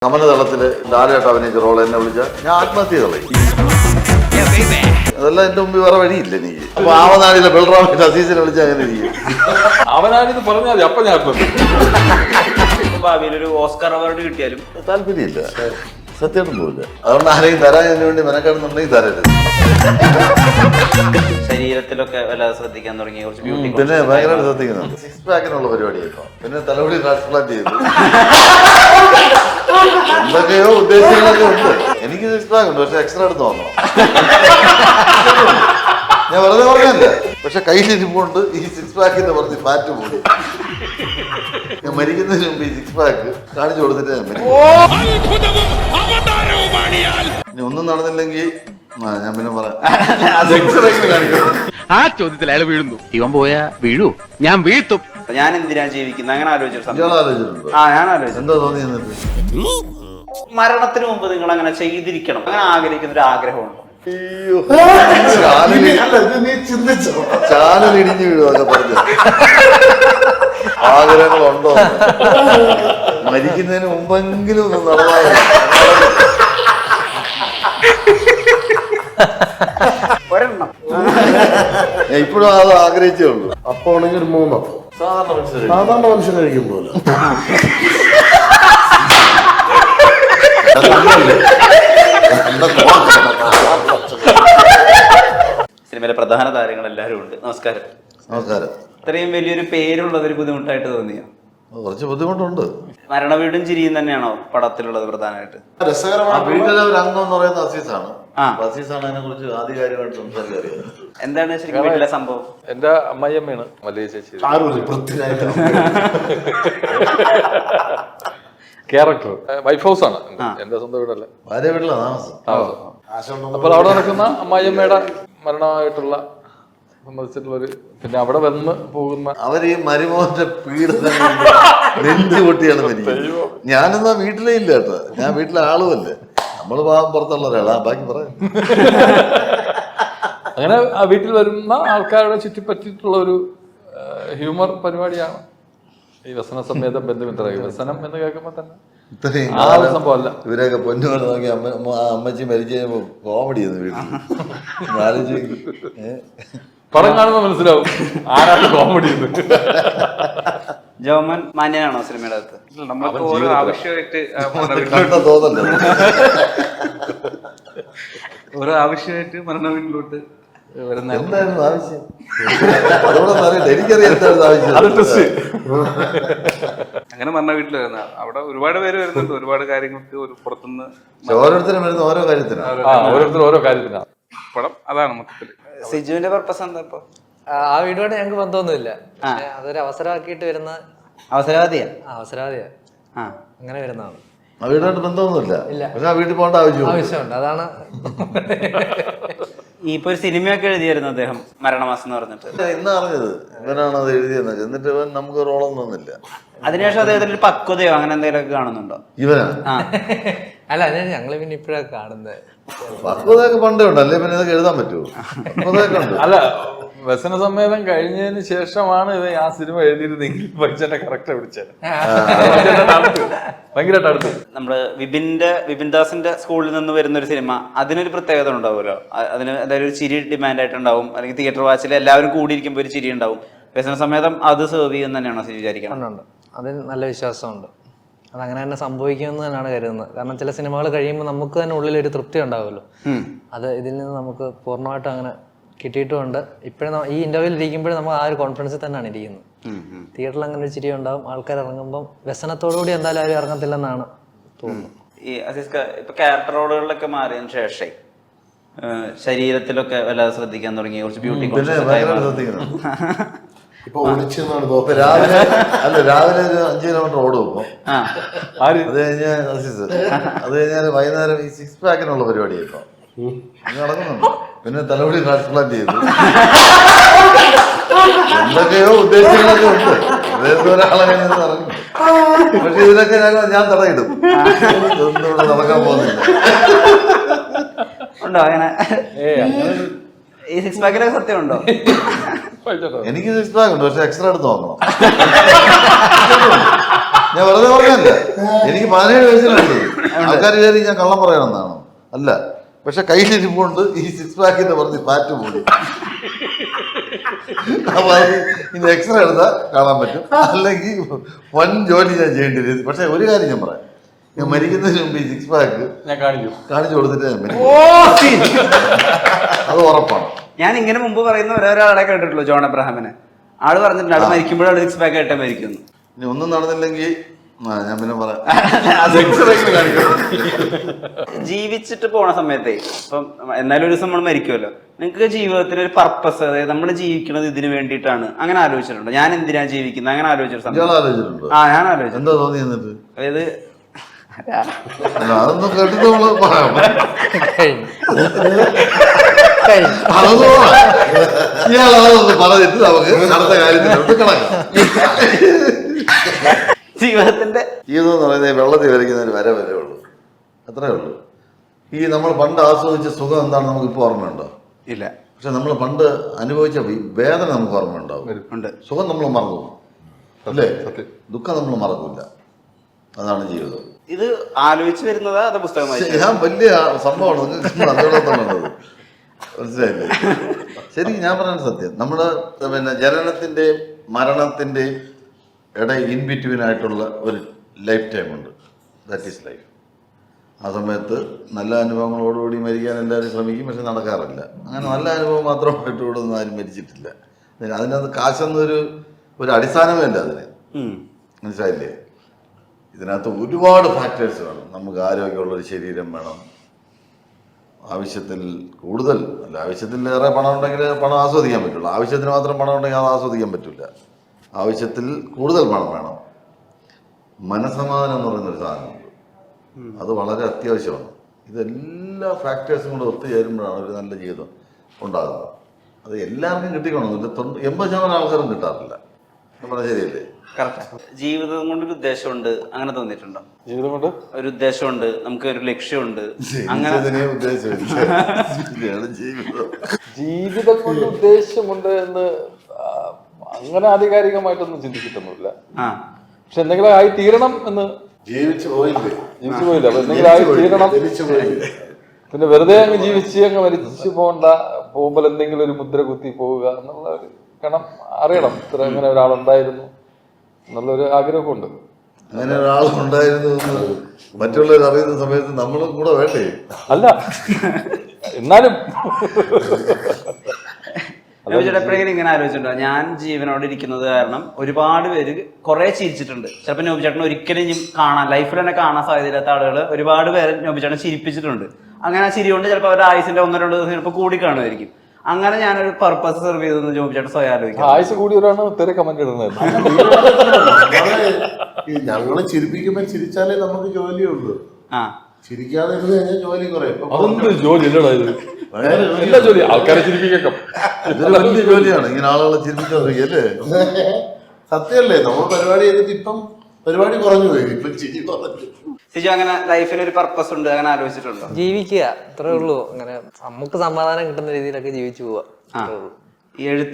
കമലതളത്തില് ലാലേട്ട അഭിനയിച്ച റോൾ എന്നെ വിളിച്ച ഞാൻ ആത്മഹത്യ കളയും. അതെല്ലാം എന്റെ മുമ്പിൽ വേറെ വഴിയില്ല എനിക്ക്. അപ്പൊ ആവനാടിലെ ബൽറാമിന്റെ അസീസിനെ വിളിച്ച അങ്ങനെ ഇരിക്കും. അവനാണെന്ന് പറഞ്ഞാൽ മതി, അപ്പൊ ഞാൻ ഭാവിയിൽ ഒരു ഓസ്കാർ അവാർഡ് കിട്ടിയാലും താല്പര്യമില്ല, സത്യമായിട്ടും പോവില്ല. അതുകൊണ്ട് ആരെയും തരാൻ വേണ്ടി മെനക്കെടുന്നുണ്ടെങ്കിൽ തരരുത്. ശരീരത്തിലൊക്കെ വല്ലാതെ ശ്രദ്ധിക്കാൻ തുടങ്ങി, കുറച്ച് ബ്യൂട്ടി പിന്നെ ഭയങ്കരമായിട്ട് ശ്രദ്ധിക്കുന്നുണ്ട്. 6 പാക്കിനുള്ള പരിപാടിയായിരുന്നു. പിന്നെ തലമുടി ട്രാൻസ്പ്ലാന്റ് ചെയ്തു. എന്തൊക്കെയോ ഉദ്ദേശങ്ങളൊക്കെ ഉണ്ട്. എനിക്ക് 6 പാക്ക് ഉണ്ട്, പക്ഷെ എക്സ്ട്രാ എടുത്ത് നോക്കണം. ഞാൻ വെറുതെ പറഞ്ഞല്ല, പക്ഷെ കയ്യിലിരിപ്പുണ്ട് ഈ 6 പാക്കിന്റെ കുറച്ച് ഫാറ്റ് പോയി. ഞാൻ മരിക്കുന്നതിന് മുമ്പ് ഈ 6 പാക്ക് കാണിച്ചു കൊടുത്തിട്ട് ഞാൻ മരിക്കും. ഇനി ഒന്നും നടന്നില്ലെങ്കിൽ ഞാൻ പിന്നെ പറയാം. ആ ചോദ്യത്തിൽ അയാൾ വീഴുന്നു. ഇവൻ പോയാ വീഴൂ, ഞാൻ വീഴ്ത്തും. ഞാൻ എന്തിനാ ജീവിക്കുന്നത് അങ്ങനെ ആലോചിച്ചിട്ടുണ്ട്. ഞാൻ ആലോചിച്ചു. എന്താ തോന്നി എന്നിട്ട്? മരണത്തിന് മുമ്പ് നിങ്ങൾ അങ്ങനെ ചെയ്തിരിക്കണം, അങ്ങനെ ആഗ്രഹിക്കുന്ന ഒരു ആഗ്രഹമുണ്ടോ? ചാനലിടിഞ്ഞു വീഴുക പറഞ്ഞു. ആഗ്രഹങ്ങളുണ്ടോ? മരിക്കുന്നതിന് മുമ്പെങ്കിലും ഒന്ന് നടന്നാൽ ഒരെണ്ണം ഇപ്പോഴും അത് ആഗ്രഹിച്ചേ ഉള്ളൂ. അപ്പൊ ആണെങ്കിൽ ഒരു 3 അപ്പം സാധാരണ മനുഷ്യൻ കഴിക്കുമ്പോൾ സിനിമയിലെ പ്രധാന താരങ്ങൾ എല്ലാവരും ഉണ്ട്. നമസ്കാരം. നമസ്കാരം. ഇത്രയും വലിയൊരു പേരുള്ളത് ഒരു ബുദ്ധിമുട്ടായിട്ട് തോന്നിയോ? കുറച്ച് ബുദ്ധിമുട്ടുണ്ട്. മരണവീടും ചിരിയും തന്നെയാണോ പടത്തിലുള്ളത് പ്രധാനമായിട്ട്? വീട്ടിലെ ഒരു അംഗം എന്ന് പറയുന്ന അസീസാണ്. അസീസാണ് അതിനെ കുറിച്ച് ആധികാരികമായിട്ട് സംസാരിക്കാൻ. എന്താണ് ശരിക്കും വീട്ടിലെ സംഭവം? എന്റെ അമ്മയമ്മയാണ് മല്ലി ചേച്ചി. ക്യാരക്ടർ വൈഫ് ഹൗസ് ആണ് എന്റെ സ്വന്തം വീടല്ല, ഭാര്യ വീട്ടിലെ താമസം. അപ്പോൾ അവിടെ നടക്കുന്ന അമ്മായിയമ്മയുടെ മരണമായിട്ടുള്ള സംബന്ധിച്ചിട്ടുള്ളൊരു, പിന്നെ അവിടെ വന്ന് പോകുന്ന അവര് ഈ മരുമോന്റെ പീഡനം നെഞ്ചു പൊട്ടിയാണ് എനിക്ക്. ഞാനെന്നാ വീട്ടിലേ ഇല്ല കേട്ടോ, ഞാൻ വീട്ടിലെ ആളുമല്ലേ. നമ്മള് പാവം പുറത്തുള്ള ഒരാളാ. ബാക്കി പറയാം. അങ്ങനെ ആ വീട്ടിൽ വരുന്ന ആൾക്കാരുടെ ചുറ്റിപ്പറ്റിയിട്ടുള്ള ഒരു ഹ്യൂമർ പരിപാടിയാണ് ഈ വ്യസന സമേതം ബന്ധുമിത്രമായി. വ്യസനം എന്ന് കേൾക്കുമ്പോ തന്നെ ഇത്രയും ആ ഒരു സംഭവമല്ല. ഇവരെയൊക്കെ പൊന്നുപോലെ നോക്കി അമ്മച്ചി മരിച്ചു കഴിയുമ്പോ കോമഡി ചെയ്യുന്നു വീട്ടിൽ. ആലോചിച്ച് പടം കാണുമ്പോൾ മനസ്സിലാവും ആരാണ് കോമഡി. ജോമൻ മാന്യനാണോ സിനിമയുടെ അകത്ത്? നമ്മൾക്ക് ഓരോ ആവശ്യമായിട്ട് തോന്നല്ലേ ഓരോ ആവശ്യമായിട്ട് മരണ വീട്ടിലോട്ട് വരുന്ന എന്തായിരുന്നു ആവശ്യം? അതുകൂടെ അറിയില്ല, എനിക്കറിയാം എന്തായിരുന്നു ആവശ്യം. അങ്ങനെ മരണ വീട്ടിൽ വരുന്ന അവിടെ ഒരുപാട് പേര് വരുന്നുണ്ട്, ഒരുപാട് കാര്യങ്ങൾക്ക് ഒരു പുറത്തുനിന്ന് ഓരോരുത്തരും വരുന്ന ഓരോ കാര്യത്തിനാണ്. ഓരോരുത്തരും ഓരോ കാര്യത്തിനാണ് പടം. അതാണ് മൊത്തത്തില്. സിജുവിന്റെ പർപ്പസ് എന്താ ഇപ്പൊ? ആ വീടുമായിട്ട് ഞങ്ങൾക്ക് ബന്ധമൊന്നുമില്ല. അതൊരു അവസരമാക്കിയിട്ട് വരുന്ന അവസരവാദിയാ. അവസരവാദിയാ, അങ്ങനെ വരുന്നതാണ്. ആ വീടുമായിട്ട് ബന്ധമൊന്നുമില്ല. പക്ഷെ ആ വീട്ടിൽ പോകേണ്ട ആവശ്യമുണ്ട്, അതാണ്. ഈ ഇപ്പൊ ഒരു സിനിമയൊക്കെ എഴുതിയായിരുന്നു അദ്ദേഹം, മരണമാസം എന്ന് പറഞ്ഞിട്ട്. ഇന്ന് അറിഞ്ഞത് ഇവനാണ് അത് എഴുതിയെന്ന്. എന്നിട്ട് ഇവൻ നമുക്ക് റോളൊന്നും തന്നില്ല. അതിനുശേഷം അദ്ദേഹത്തിന് ഒരു പക്വതയോ അങ്ങനെ എന്തെങ്കിലുമൊക്കെ കാണുന്നുണ്ടോ? ഇവനാ അല്ല, അത് ഞങ്ങള് പിന്നെ ഇപ്പഴൊക്കെ കാണുന്നത്. പക്വതയൊക്കെ പണ്ടേ ഉണ്ട്, അല്ലേ പിന്നെ ഇതൊക്കെ എഴുതാൻ പറ്റുമോ? പക്വതയൊക്കെ ഉണ്ട്. അല്ല, വ്യസന സമ്മേളനം കഴിഞ്ഞതിന് ശേഷമാണ് ഇത് ആ സിനിമ എഴുതിയിരുന്നെങ്കിൽ പൈസന്റെ കറക്റ്റ് പിടിച്ചത്. ഭയങ്കരമായിട്ട് അടുത്ത് നമ്മള് വിപിൻ ദാസിന്റെ സ്കൂളിൽ നിന്ന് വരുന്ന ഒരു സിനിമ, അതിനൊരു പ്രത്യേകത ഉണ്ടാവുമല്ലോ. അതിന് എന്തായാലും ഒരു ചിരി ഡിമാൻഡ് ആയിട്ടുണ്ടാവും, അല്ലെങ്കിൽ തിയേറ്റർ വാച്ചിൽ എല്ലാവരും കൂടിയിരിക്കുമ്പോൾ ഒരു ചിരി ഉണ്ടാവും. വ്യസന സമേതം അത് സെർവ് ചെയ്യുന്ന തന്നെയാണോ വിചാരിക്കണം? അതിൽ നല്ല വിശ്വാസമുണ്ട്. അതങ്ങനെ തന്നെ സംഭവിക്കുമെന്ന് തന്നെയാണ് കരുതുന്നത്. കാരണം ചില സിനിമകൾ കഴിയുമ്പോൾ നമുക്ക് തന്നെ ഉള്ളിലൊരു തൃപ്തി ഉണ്ടാവുമല്ലോ. അത് ഇതിൽ നിന്ന് നമുക്ക് പൂർണ്ണമായിട്ടും അങ്ങനെ കിട്ടിയിട്ടുമുണ്ട്. ഇപ്പോഴും ഈ ഇന്റർവ്യൂവിൽ ഇരിക്കുമ്പോഴും നമ്മൾ ആ ഒരു കോൺഫിഡൻസിൽ തന്നെയാണ് ഇരിക്കുന്നത്. തിയേറ്ററിൽ അങ്ങനെ ഒരു ചിരി ഉണ്ടാവും. ആൾക്കാർ ഇറങ്ങുമ്പോൾ വ്യസനത്തോടുകൂടി എന്തായാലും ആരും ഇറങ്ങത്തില്ലെന്നാണ് തോന്നുന്നത്. ഈ അസീസ് ഇപ്പൊ ക്യാരക്ടർ റോളുകളിലൊക്കെ മാറിയതിനു ശേഷം ശരീരത്തിലൊക്കെ വല്ലാതെ ശ്രദ്ധിക്കാൻ തുടങ്ങി, കുറച്ച് ബ്യൂട്ടി രാവിലെ ഒരു 5 കിലോമീറ്റർ ഓടും. ഇപ്പൊ അത് കഴിഞ്ഞാൽ അത് കഴിഞ്ഞാൽ വൈകുന്നേരം ഈ 6 പാക്കിനുള്ള പരിപാടിയായിപ്പോ നടക്കുന്നുണ്ട്. പിന്നെ തലമുടി ട്രാൻസ്പ്ലാന്റ് ചെയ്തു. എന്തൊക്കെയോ ഉദ്ദേശങ്ങളൊക്കെ ഉണ്ട്. ഒരാളെ ഇറങ്ങും. പക്ഷെ ഇതിനൊക്കെ ഞാൻ തടയിടും. ഇതൊന്നും ഇവിടെ നടക്കാൻ പോകുന്നില്ല. ഉണ്ടോ അങ്ങനെ? ഈ 6 പാക്കിലൊക്കെ സത്യം ഉണ്ടോ? എനിക്ക് 6 പാക്ക് ഉണ്ട്, പക്ഷെ എക്സ്ട്രാ എടുത്ത് നോക്കണം. ഞാൻ വെറുതെ പറഞ്ഞല്ല, എനിക്ക് 17 വയസ്സിലുണ്ട്. ആൾക്കാർ വിചാരിക്കും ഞാൻ കള്ളം പറയണമെന്നാണോ? അല്ല, പക്ഷെ കയ്യിലിരിപ്പുണ്ട് ഈ 6 പാക്കിന്റെ പറഞ്ഞ് ഫാറ്റ് കൂടി. അപ്പൊ അത് ഇനി എക്സ്റേ എടുത്താൽ കാണാൻ പറ്റും, അല്ലെങ്കിൽ വൻ ജോലി ഞാൻ ചെയ്യേണ്ടി വരും. പക്ഷെ ഒരു കാര്യം ഞാൻ പറയാം, ഞാൻ മരിക്കുന്നതിന് മുമ്പ് ഈ 6 പാക്ക് ഞാൻ കാണിച്ചു കൊടുത്തിട്ട് ഞാൻ മരിക്കും. അത് ഉറപ്പാണ്. ഞാൻ ഇങ്ങനെ മുമ്പ് പറയുന്ന ഒരാളെ കേട്ടിട്ടുള്ളൂ, ജോൺ അബ്രഹാമിനെ. ആള് പറഞ്ഞിട്ടുണ്ട് ആള് മരിക്കുമ്പോഴാണ് 6 പാക്ക് ആയിട്ട് മരിക്കുന്നു. ഇനി ഒന്നും നടന്നില്ലെങ്കിൽ ഞാൻ പിന്നെ പറയാം. ജീവിച്ചിട്ട് പോണ സമയത്തെ ഇപ്പം എന്നാലും ഒരു ദിവസം നമ്മൾ മരിക്കുമല്ലോ, നിങ്ങൾക്ക് ജീവിതത്തിന് ഒരു പർപ്പസ്, അതായത് നമ്മൾ ജീവിക്കുന്നത് ഇതിന് വേണ്ടിയിട്ടാണ്, അങ്ങനെ ആലോചിച്ചിട്ടുണ്ടോ? ഞാൻ എന്തിനാ ജീവിക്കുന്നത് അങ്ങനെ ആലോചിച്ചിട്ട് ആലോചിച്ചിട്ടുണ്ടോ? ഞാൻ ആലോചിച്ചു. എന്താ തോന്നി എന്നിട്ട്? അതായത് അതൊന്നും കേട്ടിട്ട് നമ്മള് പറയാം. ഇയാളതൊന്ന് പറഞ്ഞിട്ട് നമുക്ക് അടുത്ത കാര്യത്തിലോട്ട് കിടക്കാം. ജീവിതത്തിന്റെ ജീവിതം എന്ന് പറയുന്നത് വെള്ളത്തിൽ വരയ്ക്കുന്ന ഒരു വരെ ഉള്ളൂ, അത്രേ ഉള്ളൂ. ഈ നമ്മൾ പണ്ട് ആസ്വദിച്ച സുഖം എന്താണെന്ന് നമുക്ക് ഇപ്പോൾ ഓർമ്മയുണ്ടോ? ഇല്ല. പക്ഷെ നമ്മൾ പണ്ട് അനുഭവിച്ച വേദന നമുക്ക് ഓർമ്മയുണ്ടാവും. സുഖം നമ്മൾ മറന്നു അല്ലേ? ദുഃഖം നമ്മൾ മറക്കില്ല. അതാണ് ജീവിതം. ഇത് ആലോചിച്ച് വരുന്നതാ അത് പുസ്തകമായി? ഞാൻ വലിയ സംഭവമാണ് നിങ്ങൾക്ക് അറിയാത്തുള്ളത്, മനസ്സിലായില്ലേ? ശരിക്കും ഞാൻ പറയുന്നത് സത്യം. നമ്മുടെ പിന്നെ ജനനത്തിന്റെയും മരണത്തിന്റെയും ഇടയിൽ ഇൻ ബിറ്റ്വീൻ ആയിട്ടുള്ള ഒരു ലൈഫ് ടൈം ഉണ്ട്. That is life. ആ സമയത്ത് നല്ല അനുഭവങ്ങളോടുകൂടി മരിക്കാൻ എല്ലാവരും ശ്രമിക്കും, പക്ഷെ നടക്കാറില്ല. അങ്ങനെ നല്ല അനുഭവം മാത്രമായിട്ട് ഇവിടെ ഒന്നും ആരും മരിച്ചിട്ടില്ല. അതിനകത്ത് കാശെന്നൊരു അടിസ്ഥാനമേ അല്ല അതിന്, മനസ്സിലായില്ലേ? ഇതിനകത്ത് ഒരുപാട് ഫാക്ടേഴ്സ് വേണം. നമുക്ക് ആരോഗ്യമുള്ളൊരു ശരീരം വേണം, ആവശ്യത്തിൽ കൂടുതൽ അല്ല, ആവശ്യത്തിലേറെ പണം ഉണ്ടെങ്കിൽ പണം ആസ്വദിക്കാൻ പറ്റുള്ളൂ. ആവശ്യത്തിന് മാത്രം പണം ഉണ്ടെങ്കിൽ അത് ആസ്വദിക്കാൻ പറ്റില്ല. ആവശ്യത്തിൽ കൂടുതൽ പണം വേണം. മനസ്സമാധാനം എന്ന് പറയുന്നൊരു സാധനമുണ്ട്, അത് വളരെ അത്യാവശ്യമാണ്. ഇതെല്ലാ ഫാക്ടേഴ്സും കൂടെ ഒത്തുചേരുമ്പോഴാണ് ഒരു നല്ല ജീവിതം ഉണ്ടാകുന്നത്. അത് എല്ലാവർക്കും കിട്ടിക്കണമെന്നില്ല, 80% ആൾക്കാരും കിട്ടാറില്ല. നമ്മുടെ ശരിയല്ലേ? ജീവിതം കൊണ്ടൊരു ഉദ്ദേശമുണ്ട്, അങ്ങനെ തോന്നിയിട്ടുണ്ടോ? ജീവിതം കൊണ്ട് ഒരു ഉദ്ദേശമുണ്ട്, നമുക്ക് ഒരു ലക്ഷ്യമുണ്ട്, അങ്ങനെ ജീവിതം കൊണ്ട് ഉദ്ദേശമുണ്ട് എന്ന് അങ്ങനെ ആധികാരികമായിട്ടൊന്നും ചിന്തിച്ചിട്ടൊന്നുമില്ല. പക്ഷെ എന്തെങ്കിലും ആയി തീരണം എന്ന്. ജീവിച്ചു പോയില്ല, അപ്പൊ എന്തെങ്കിലും ആയി തീരണം. പിന്നെ വെറുതെ അങ്ങ് ജീവിച്ച് അങ്ങ് മരിച്ചു പോകണ്ട, പോകുമ്പോൾ എന്തെങ്കിലും ഒരു മുദ്ര കുത്തി പോവുക എന്നുള്ള ഒരു കാരണം അറിയണം. ഇത്ര അങ്ങനെ ഒരാളുണ്ടായിരുന്നു എന്നുള്ളൊരു ആഗ്രഹമുണ്ട്. അങ്ങനെ ഒരാളുണ്ടായിരുന്നു എന്ന് മറ്റുള്ളവർ അറിയുന്ന സമയത്ത് നമ്മളും കൂടെ വേണ്ടേ? അല്ല, എന്നാലും എപ്പോഴെങ്കിലും ഇങ്ങനെ ആലോചിച്ചിട്ടുണ്ടോ, ഞാൻ ജീവനോട് ഇരിക്കുന്നത് കാരണം ഒരുപാട് പേര് കുറെ ചിരിച്ചിട്ടുണ്ട്. ചിലപ്പോൾ നോബിചേട്ടൻ ഒരിക്കലും ഇനി ലൈഫിൽ തന്നെ കാണാൻ സാധ്യതയില്ലാത്ത ആളുകൾ ഒരുപാട് പേര് നോബിചേട്ടൻ ചിരിപ്പിച്ചിട്ടുണ്ട്. അങ്ങനെ ആ ചിരി കൊണ്ട് ചിലപ്പോൾ അവരുടെ ആയുസിന്റെ 1-2 ദിവസം ചിലപ്പോൾ കൂടി കാണുമായിരിക്കും. അങ്ങനെ ഞാനൊരു പർപ്പസ് സെർവ് ചെയ്തെന്ന് നോബിചേട്ടൻ സ്വയം ആലോചിക്കാം. ആയുസ് കൂടിയവരാണ് ഒത്തിരി കമന്റ് ഇടുന്നത്. ഞങ്ങള് ചിരിപ്പിക്കുമ്പോ ചിരിച്ചാലേ നമുക്ക് ജോലിയുള്ളൂ. ചിരിക്കാതെ ഇരുന്ന് കഴിഞ്ഞാൽ ജോലി കുറയും. അതൊന്നും ജോലി ഇല്ലടാ, ഇത് എല്ലാ ജോലി ആൾക്കാരെ ചിരിപ്പിക്കാം. ഇതൊരു വലിയ ജോലിയാണ്, ഇങ്ങനെ ആളുകളെ ചിരിപ്പിച്ചോണ്ടിരിക്കല്ലേ? സത്യമല്ലേ? നമ്മൾ പരിപാടി ചെയ്തിട്ട് ഇപ്പം പരിപാടി കുറഞ്ഞു പോയി, ഇപ്പം ചിരി കുറഞ്ഞു. സിജു, അങ്ങനെ ലൈഫിന് ഒരു പർപ്പസ് ഉണ്ട്, അങ്ങനെ ആലോചിച്ചിട്ടുണ്ടോ? ജീവിക്കുക, അത്രേ ഉള്ളൂ. അങ്ങനെ നമുക്ക് സമാധാനം കിട്ടുന്ന രീതിയിലൊക്കെ ജീവിച്ചു പോവാ. ഈ എഴുത്ത്